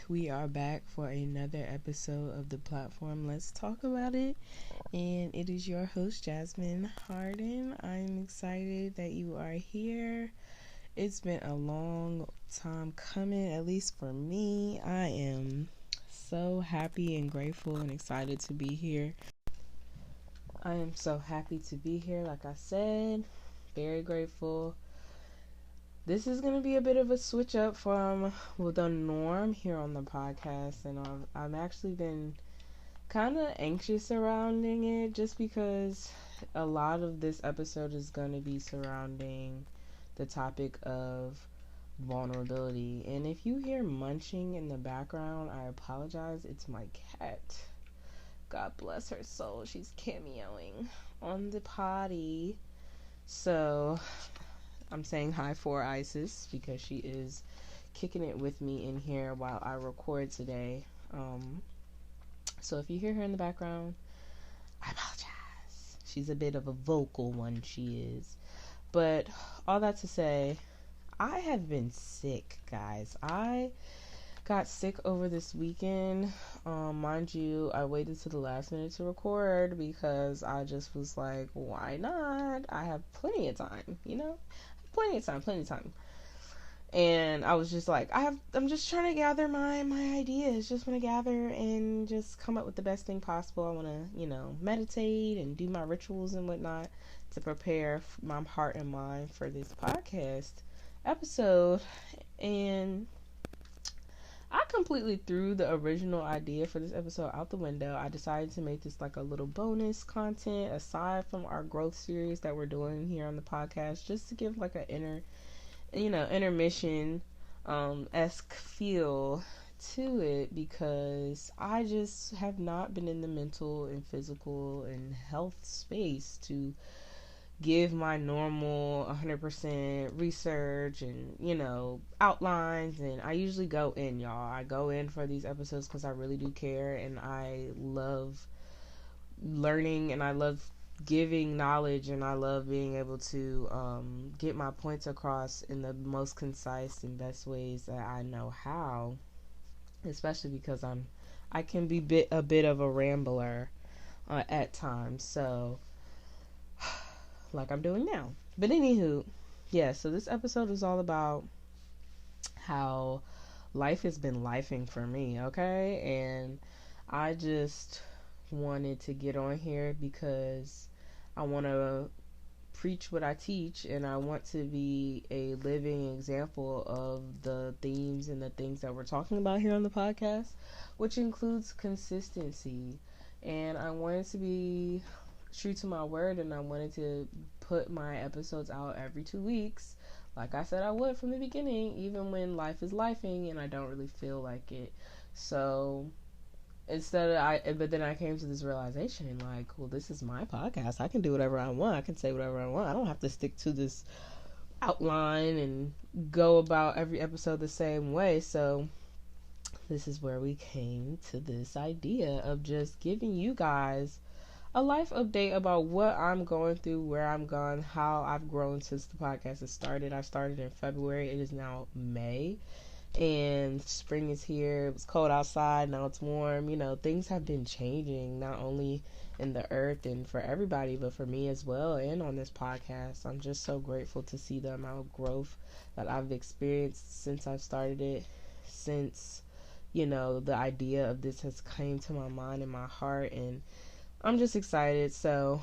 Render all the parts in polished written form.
We are back for another episode of the platform. Let's talk about it. And it is your host, Jasmine Harden. I'm excited that you are here. It's been a long time coming, at least for me. I am so happy and grateful and excited to be here. I am so happy to be here, like I said. Very grateful. This is going to be a bit of a switch up from the norm here on the podcast, and I've actually been kind of anxious surrounding it just because a lot of this episode is going to be surrounding the topic of vulnerability. And if you hear munching in the background, I apologize. It's my cat. God bless her soul. She's cameoing on the potty. So I'm saying hi for Isis because she is kicking it with me in here while I record today. So if you hear her in the background, I apologize. She's a bit of a vocal one, she is. But all that to say, I have been sick, guys. I got sick over this weekend. Mind you, I waited to the last minute to record because I just was like, why not? I have plenty of time, Plenty of time. And I was just like, I'm just trying to gather my ideas. Just want to gather and just come up with the best thing possible. I want to, meditate and do my rituals and whatnot to prepare my heart and mind for this podcast episode. And I completely threw the original idea for this episode out the window. I decided to make this like a little bonus content aside from our growth series that we're doing here on the podcast, just to give like an intermission esque feel to it, because I just have not been in the mental and physical and health space to give my normal 100% research and outlines. And I usually go in, y'all. I go in for these episodes because I really do care, and I love learning, and I love giving knowledge, and I love being able to get my points across in the most concise and best ways that I know how, especially because I can be a bit of a rambler at times, so like I'm doing now. But anywho, yeah, so this episode is all about how life has been lifing for me, okay? And I just wanted to get on here because I want to preach what I teach, and I want to be a living example of the themes and the things that we're talking about here on the podcast, which includes consistency. And I wanted to be true to my word, and I wanted to put my episodes out every 2 weeks, like I said I would from the beginning, even when life is lifing and I don't really feel like it. So but then I came to this realization, like, well, this is my podcast. I can do whatever I want. I can say whatever I want. I don't have to stick to this outline and go about every episode the same way. So this is where we came to this idea of just giving you guys a life update about what I'm going through, where I'm gone, how I've grown since the podcast has started. I started in February. It is now May. And spring is here. It was cold outside. Now it's warm. Things have been changing, not only in the earth and for everybody, but for me as well. And on this podcast, I'm just so grateful to see the amount of growth that I've experienced since I've started it, since, the idea of this has came to my mind and my heart. And I'm just excited. So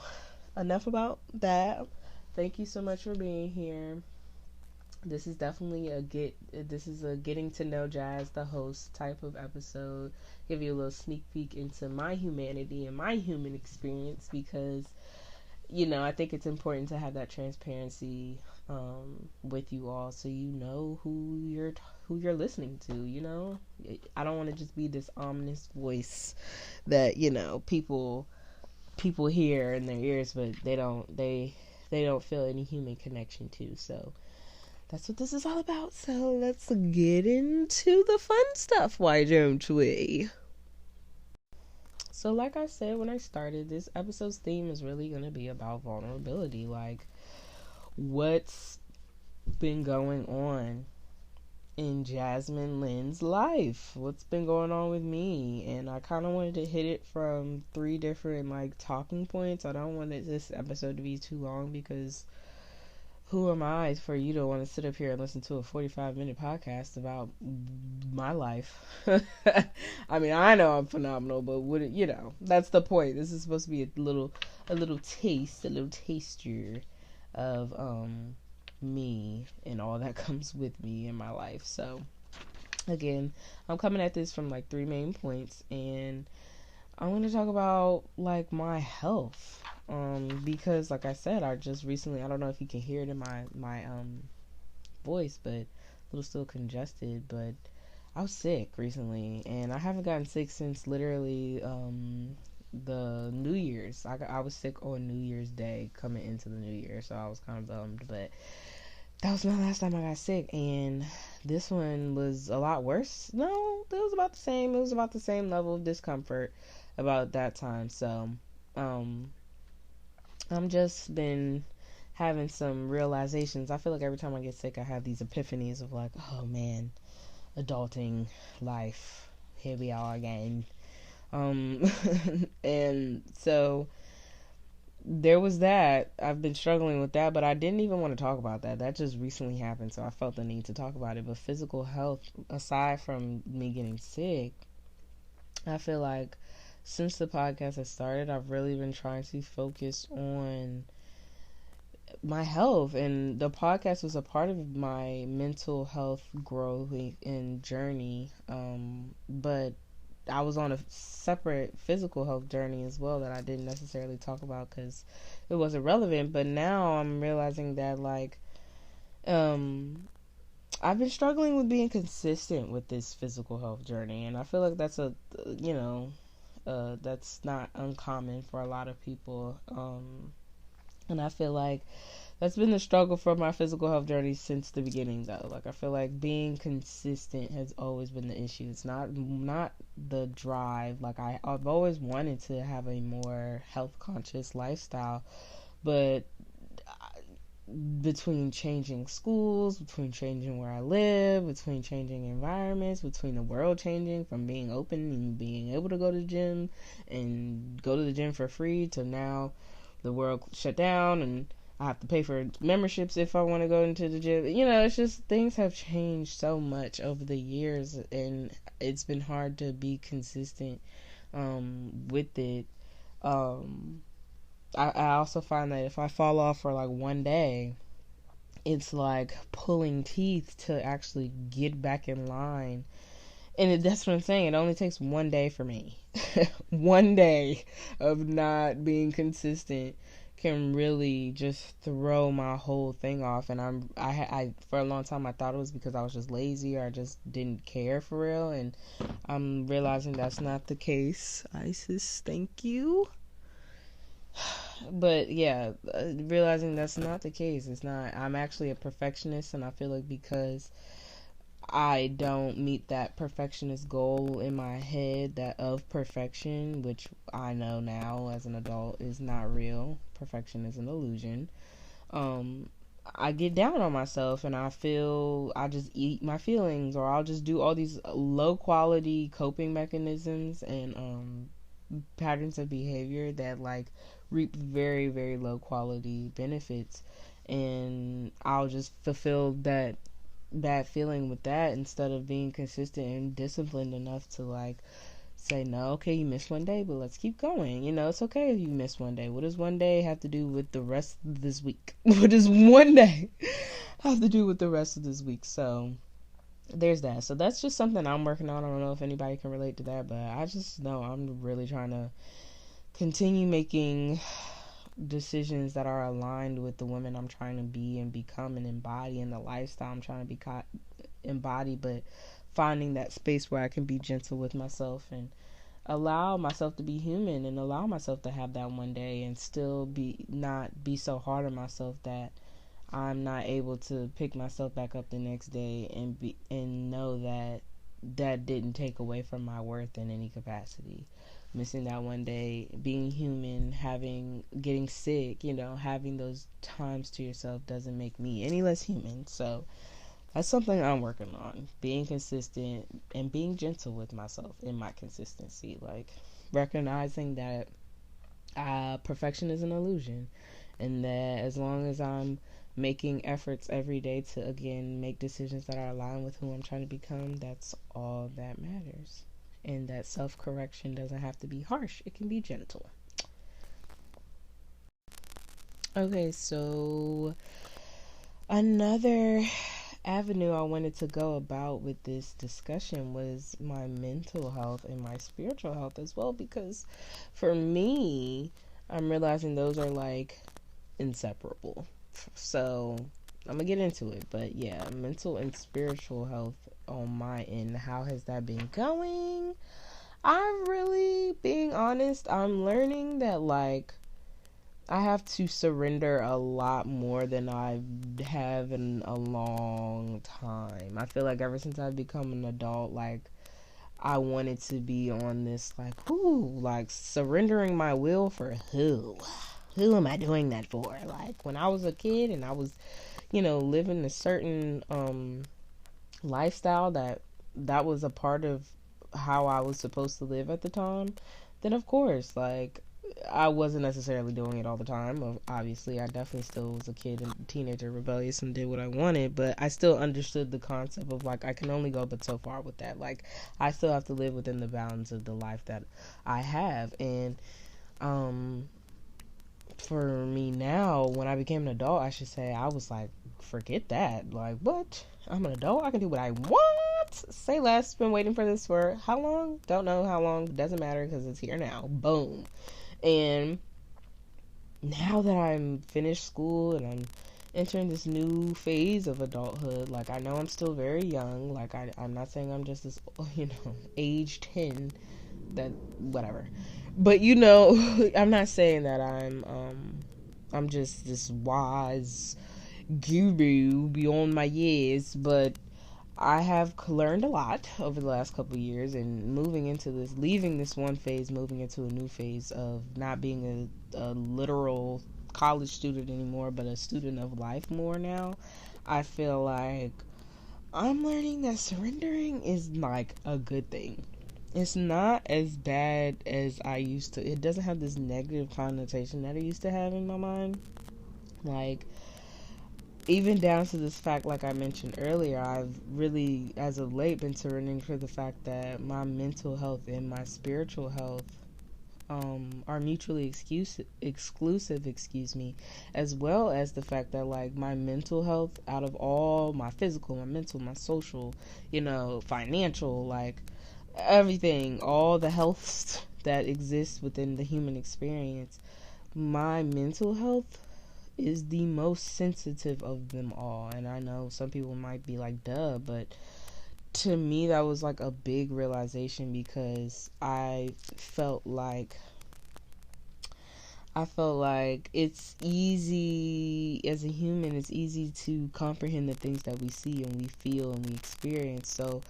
enough about that. Thank you so much for being here. This is definitely a getting to know Jazz, the host, type of episode. Give you a little sneak peek into my humanity and my human experience, because I think it's important to have that transparency with you all, so you know who you're listening to. I don't want to just be this ominous voice that people hear in their ears, but they don't feel any human connection to. So that's what this is all about. So let's get into the fun stuff, why don't we? So like I said when I started, this episode's theme is really going to be about vulnerability. Like, what's been going on in Jasmine Lynn's life. What's been going on with me? And I kind of wanted to hit it from three different like talking points. I don't want this episode to be too long because who am I for you to want to sit up here and listen to a 45-minute podcast about my life? I mean, I know I'm phenomenal, but that's the point. This is supposed to be a little taster of me and all that comes with me in my life. So again, I'm coming at this from like three main points, and I want to talk about like my health. Because like I said, I just recently, I don't know if you can hear it in my voice, but a little still congested, but I was sick recently, and I haven't gotten sick since literally the New Year's. I was sick on New Year's Day coming into the New Year, so I was kind of bummed, but that was my last time I got sick, and this one was a lot worse. No, it was about the same. It was about the same level of discomfort about that time. So, I'm just been having some realizations. I feel like every time I get sick, I have these epiphanies of like, oh man, adulting life. Here we are again. And so there was that. I've been struggling with that, but I didn't even want to talk about that. That just recently happened, so I felt the need to talk about it. But physical health, aside from me getting sick, I feel like since the podcast has started, I've really been trying to focus on my health, and the podcast was a part of my mental health growth and journey. But I was on a separate physical health journey as well that I didn't necessarily talk about because it wasn't relevant. But now I'm realizing that like, I've been struggling with being consistent with this physical health journey, and I feel like that's that's not uncommon for a lot of people. And I feel like that's been the struggle for my physical health journey since the beginning, though. Like, I feel like being consistent has always been the issue. It's not the drive. Like, I've always wanted to have a more health conscious lifestyle, but between changing schools, between changing where I live, between changing environments, between the world changing from being open and being able to go to the gym and go to the gym for free to now the world shut down and I have to pay for memberships if I want to go into the gym. It's just things have changed so much over the years, and it's been hard to be consistent with it. I also find that if I fall off for like one day, it's like pulling teeth to actually get back in line. And that's what I'm saying. It only takes one day for me. One day of not being consistent can really just throw my whole thing off. And I for a long time I thought it was because I was just lazy or I just didn't care for real. And I'm realizing that's not the case. Isis, thank you. But yeah, realizing that's not the case. It's not. I'm actually a perfectionist, and I feel like because I don't meet that perfectionist goal in my head, that of perfection, which I know now as an adult is not real. Perfection is an illusion. I get down on myself, and I just eat my feelings, or I'll just do all these low quality coping mechanisms and patterns of behavior that like reap very, very low quality benefits, and I'll just fulfill that bad feeling with that instead of being consistent and disciplined enough to like say, no, okay, you missed one day, but let's keep going. It's okay if you miss one day. What does one day have to do with the rest of this week? What does one day have to do with the rest of this week? So there's that. So that's just something I'm working on. I don't know if anybody can relate to that, but I just know I'm really trying to continue making decisions that are aligned with the woman I'm trying to be and become and embody, and the lifestyle I'm trying to embody, but finding that space where I can be gentle with myself and allow myself to be human and allow myself to have that one day and still not be so hard on myself that I'm not able to pick myself back up the next day and know that didn't take away from my worth in any capacity. Missing that one day, being human, getting sick, having those times to yourself doesn't make me any less human. So That's something I'm working on, being consistent and being gentle with myself in my consistency, like recognizing that perfection is an illusion, and that as long as I'm making efforts every day to again make decisions that are aligned with who I'm trying to become, that's all that matters. And that self-correction doesn't have to be harsh, it can be gentle. Okay, so another avenue I wanted to go about with this discussion was my mental health and my spiritual health as well, because for me, I'm realizing those are like inseparable. So I'm gonna get into it, but yeah, mental and spiritual health on my end, how has that been going? I'm really being honest, I'm learning that like I have to surrender a lot more than I have in a long time. I feel like ever since I've become an adult, like I wanted to be on this like, whoo, like surrendering my will for who? Who am I doing that for? Like when I was a kid and I was, living a certain lifestyle that was a part of how I was supposed to live at the time, then of course, like I wasn't necessarily doing it all the time. Obviously, I definitely still was a kid and teenager, rebellious, and did what I wanted. But I still understood the concept of like I can only go but so far with that. Like I still have to live within the bounds of the life that I have. And um, for me now, when I became an adult, I should say I was like, forget that. Like what? I'm an adult. I can do what I want. Say less. Been waiting for this for how long? Don't know how long. Doesn't matter because it's here now. Boom. And now that I'm finished school and I'm entering this new phase of adulthood, like I know I'm still very young. Like I'm not saying I'm just this, age 10, that whatever. But I'm not saying that I'm just this wise guru beyond my years, but I have learned a lot over the last couple of years, and leaving this one phase, moving into a new phase of not being a literal college student anymore, but a student of life more now. I feel like I'm learning that surrendering is like a good thing. It's not as bad as I used to. It doesn't have this negative connotation that it used to have in my mind. Like, even down to this fact, like I mentioned earlier, I've really, as of late, been surrendering for the fact that my mental health and my spiritual health are mutually exclusive, as well as the fact that like my mental health, out of all my physical, my mental, my social, financial, like everything, all the health that exists within the human experience, my mental health is the most sensitive of them all. And I know some people might be like, duh, but to me that was like a big realization, because I felt like it's easy as a human, it's easy to comprehend the things that we see and we feel and we experience. So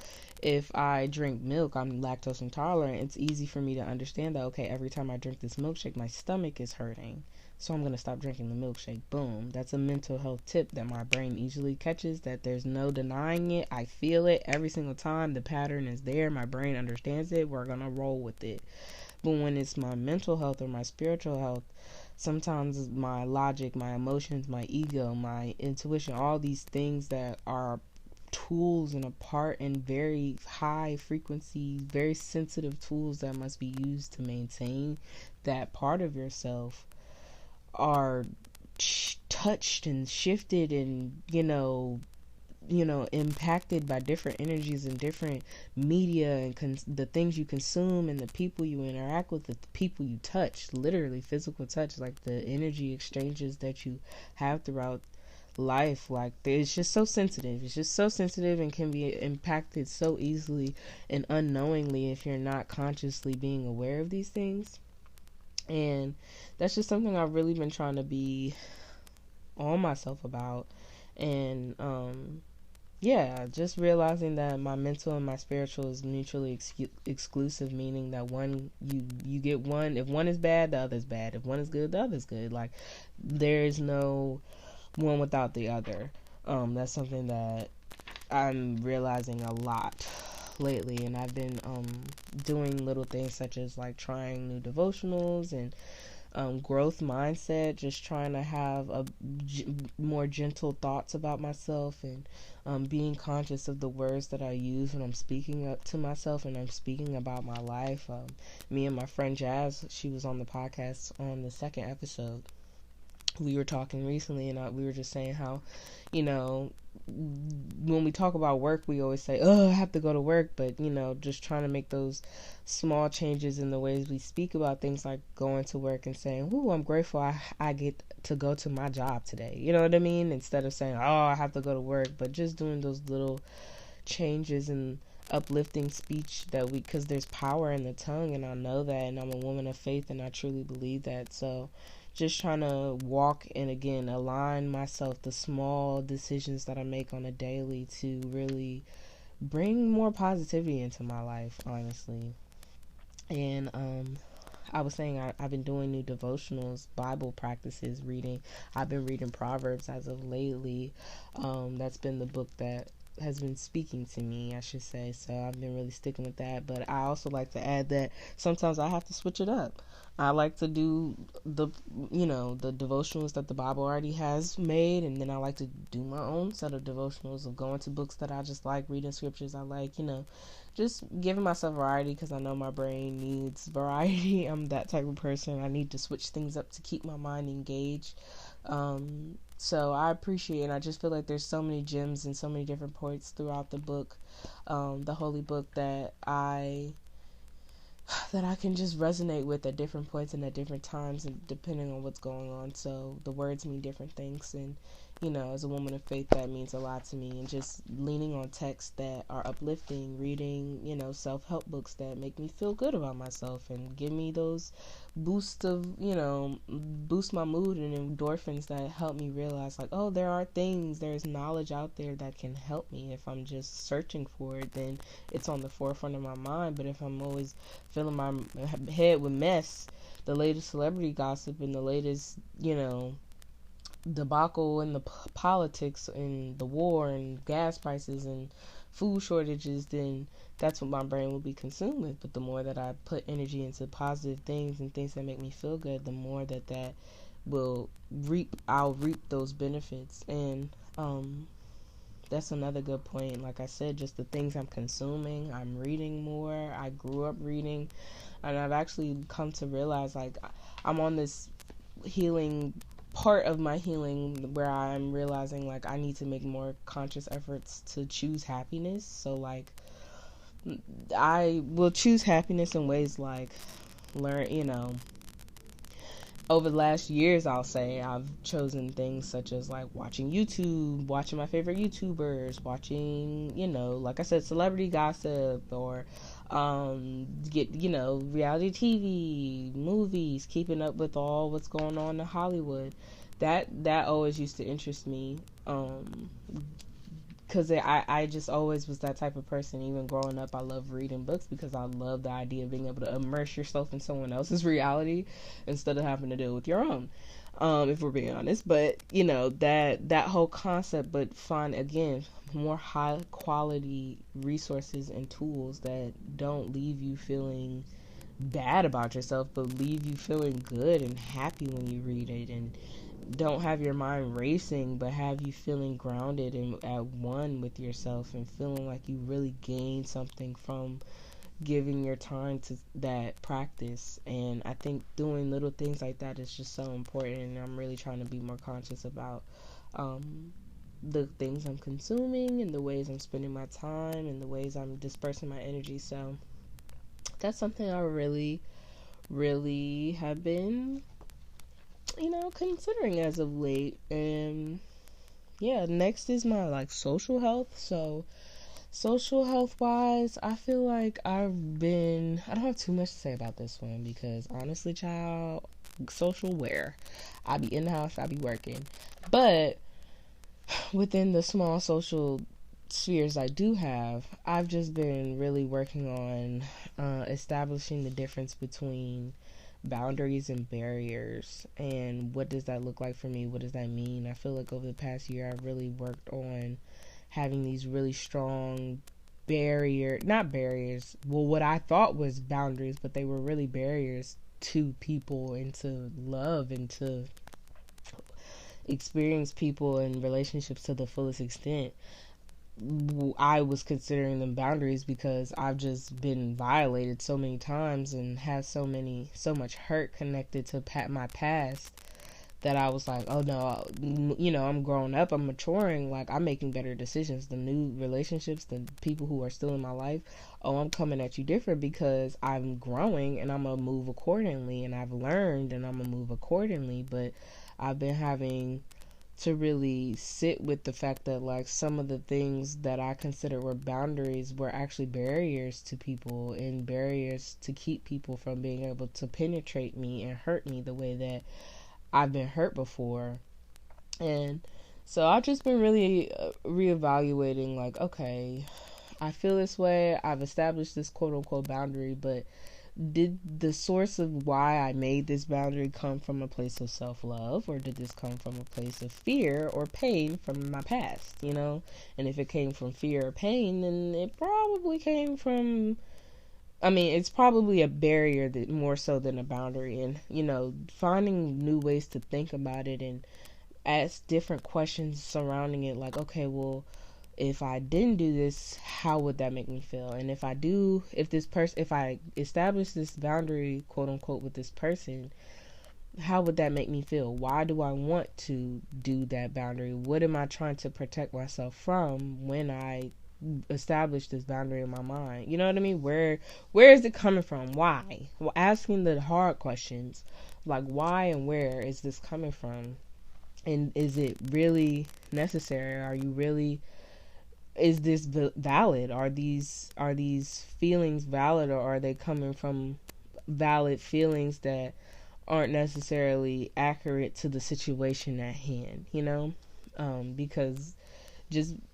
if I drink milk, I'm lactose intolerant, it's easy for me to understand that, okay, every time I drink this milkshake, my stomach is hurting. So I'm going to stop drinking the milkshake. Boom. That's a mental health tip that my brain easily catches, that there's no denying it. I feel it every single time. The pattern is there. My brain understands it. We're going to roll with it. But when it's my mental health or my spiritual health, sometimes my logic, my emotions, my ego, my intuition, all these things that are tools and a part in very high frequency, very sensitive tools that must be used to maintain that part of yourself, are touched and shifted and impacted by different energies and different media and the things you consume and the people you interact with, the people you touch, literally physical touch, like the energy exchanges that you have throughout life. Like it's just so sensitive and can be impacted so easily and unknowingly if you're not consciously being aware of these things. And that's just something I've really been trying to be on myself about. And yeah, just realizing that my mental and my spiritual is mutually exclusive, meaning that one, you get one. If one is bad, the other's bad. If one is good, the other's good. Like there is no one without the other. That's something that I'm realizing a lot lately, and I've been doing little things such as like trying new devotionals and growth mindset, just trying to have more gentle thoughts about myself, and being conscious of the words that I use when I'm speaking up to myself and I'm speaking about my life. Me and my friend Jazz, she was on the podcast on the second episode. We were talking recently, and we were just saying how, you know, when we talk about work, we always say, oh, I have to go to work, but, just trying to make those small changes in the ways we speak about things, like going to work and saying, ooh, I'm grateful I get to go to my job today. You know what I mean? Instead of saying, oh, I have to go to work, but just doing those little changes and uplifting speech because there's power in the tongue, and I know that, and I'm a woman of faith, and I truly believe that. So just trying to walk and again align myself, the small decisions that I make on a daily, to really bring more positivity into my life, honestly. And I was saying I've been doing new devotionals, Bible practices, reading. I've been reading Proverbs as of lately. That's been the book that has been speaking to me, I should say. So I've been really sticking with that. But I also like to add that sometimes I have to switch it up. I like to do the devotionals that the Bible already has made, and then I like to do my own set of devotionals of going to books that I just like, reading scriptures I like, just giving myself variety, because I know my brain needs variety. I'm that type of person. I need to switch things up to keep my mind engaged. So I appreciate, and I just feel like there's so many gems and so many different points throughout the book, the holy book, that I can just resonate with at different points and at different times, and depending on what's going on. So the words mean different things, and as a woman of faith, that means a lot to me. And just leaning on texts that are uplifting, reading self-help books that make me feel good about myself and give me those boost my mood and endorphins that help me realize, like, oh, there's knowledge out there that can help me. If I'm just searching for it, then it's on the forefront of my mind. But if I'm always filling my head with mess, the latest celebrity gossip and the latest debacle in the politics and the war and gas prices and food shortages, then that's what my brain will be consumed with. But the more that I put energy into positive things and things that make me feel good, the more that I'll reap those benefits. And that's another good point. Like I said, just the things I'm consuming. I'm reading more. I grew up reading, and I've actually come to realize, like, I'm on this healing part of my healing where I'm realizing, like, I need to make more conscious efforts to choose happiness. So, like, I will choose happiness in ways like over the last years, I'll say I've chosen things such as, like, watching YouTube, watching my favorite YouTubers, watching, like I said, celebrity gossip, or reality TV, movies, keeping up with all what's going on in Hollywood. That always used to interest me, because I just always was that type of person. Even growing up, I love reading books because I love the idea of being able to immerse yourself in someone else's reality instead of having to deal with your own, if we're being honest. But that whole concept, but find again more high quality resources and tools that don't leave you feeling bad about yourself, but leave you feeling good and happy when you read it, and don't have your mind racing, but have you feeling grounded and at one with yourself, and feeling like you really gained something from giving your time to that practice. And I think doing little things like that is just so important, and I'm really trying to be more conscious about the things I'm consuming and the ways I'm spending my time and the ways I'm dispersing my energy. So that's something I really, really have been considering as of late. And yeah, next is my, like, social health. So social health wise, I feel like I don't have too much to say about this one, because honestly, child, social where I be in the house, I be working. But within the small social spheres I do have, I've just been really working on establishing the difference between boundaries and barriers, and what does that look like for me. What does that mean? I feel like over the past year I've really worked on having these really strong not barriers, well, what I thought was boundaries, but they were really barriers to people and to love and to experience people and relationships to the fullest extent. I was considering them boundaries because I've just been violated so many times and have so much hurt connected to my past, that I was like, oh no, I'm growing up, I'm maturing, like I'm making better decisions. The new relationships, the people who are still in my life, oh, I'm coming at you different because I'm growing and I'm gonna move accordingly, and I've learned and I'm gonna move accordingly. But I've been having to really sit with the fact that like some of the things that I consider were boundaries were actually barriers to people, and barriers to keep people from being able to penetrate me and hurt me the way that I've been hurt before. And so I've just been really reevaluating, like, okay, I feel this way, I've established this quote unquote boundary, but did the source of why I made this boundary come from a place of self-love, or did this come from a place of fear or pain from my past, And if it came from fear or pain, then it probably came from, it's probably a barrier that more so than a boundary. And, finding new ways to think about it and ask different questions surrounding it. Like, okay, well, if I didn't do this, how would that make me feel? And if I establish this boundary, quote unquote, with this person, how would that make me feel? Why do I want to do that boundary? What am I trying to protect myself from when I establish this boundary in my mind? You know what I mean? Where is it coming from? Why? Well, asking the hard questions, like why and where is this coming from? And is it really necessary? Is this valid? Are these feelings valid, or are they coming from valid feelings that aren't necessarily accurate to the situation at hand, because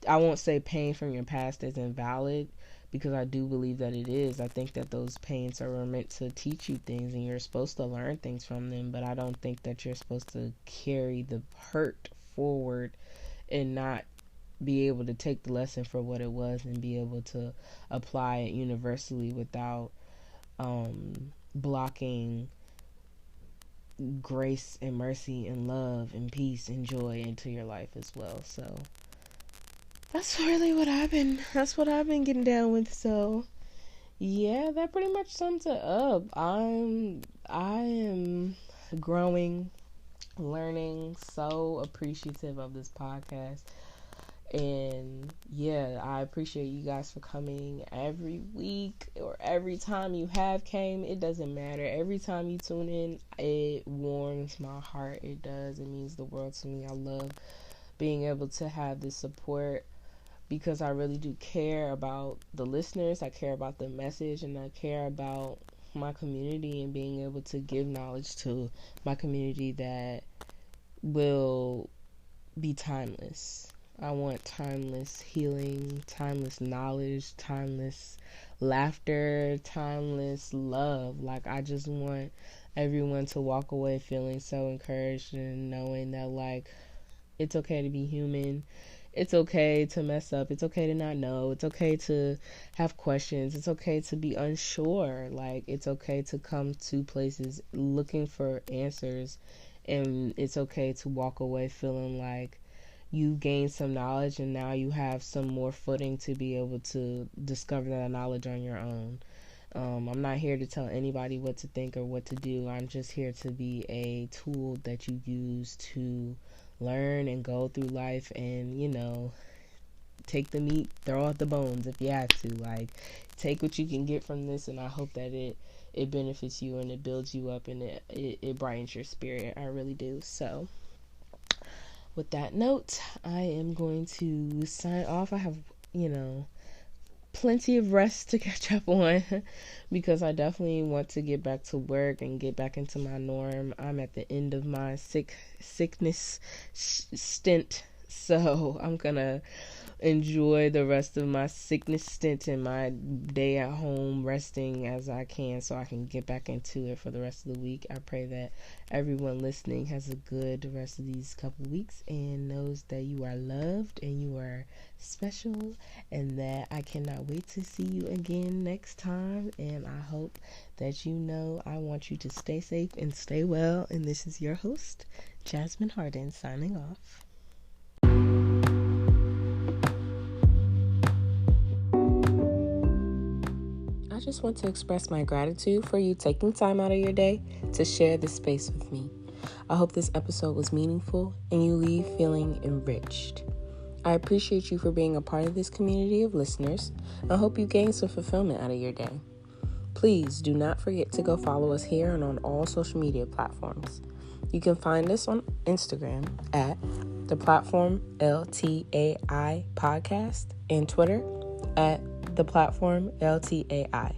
I won't say pain from your past isn't valid, because I do believe that it is. I think that those pains are meant to teach you things and you're supposed to learn things from them, but I don't think that you're supposed to carry the hurt forward and not be able to take the lesson for what it was and be able to apply it universally without blocking grace and mercy and love and peace and joy into your life as well. So that's really what I've been getting down with. So yeah, that pretty much sums it up. I am growing, learning, so appreciative of this podcast. And yeah, I appreciate you guys for coming every week, or every time you have came. It doesn't matter. Every time you tune in, it warms my heart. It does. It means the world to me. I love being able to have this support, because I really do care about the listeners. I care about the message, and I care about my community and being able to give knowledge to my community that will be timeless. I want timeless healing, timeless knowledge, timeless laughter, timeless love. Like, I just want everyone to walk away feeling so encouraged and knowing that, like, it's okay to be human. It's okay to mess up. It's okay to not know. It's okay to have questions. It's okay to be unsure. Like, it's okay to come to places looking for answers. And it's okay to walk away feeling like you gained some knowledge and now you have some more footing to be able to discover that knowledge on your own. I'm not here to tell anybody what to think or what to do. I'm just here to be a tool that you use to learn and go through life, and take the meat, throw out the bones if you have to. Like, take what you can get from this, and I hope that it benefits you and it builds you up and it brightens your spirit. I really do. So with that note, I am going to sign off. I have, plenty of rest to catch up on because I definitely want to get back to work and get back into my norm. I'm at the end of my sickness stint, so I'm gonna enjoy the rest of my sickness stint and my day at home resting as I can so I can get back into it for the rest of the week. I pray that everyone listening has a good rest of these couple weeks and knows that you are loved and you are special, and that I cannot wait to see you again next time. And I hope that you know I want you to stay safe and stay well. And this is your host, Jasmine Harden, signing off. I just want to express my gratitude for you taking time out of your day to share this space with me. I hope this episode was meaningful and you leave feeling enriched. I appreciate you for being a part of this community of listeners. I hope you gain some fulfillment out of your day. Please do not forget to go follow us here and on all social media platforms. You can find us on Instagram at the platform LTAI podcast and Twitter at the platform LTAI.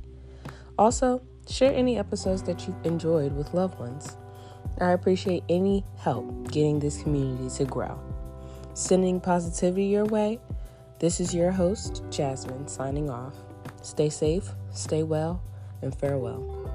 Also, share any episodes that you enjoyed with loved ones. I appreciate any help getting this community to grow. Sending positivity your way, this is your host, Jasmine, signing off. Stay safe, stay well, and farewell.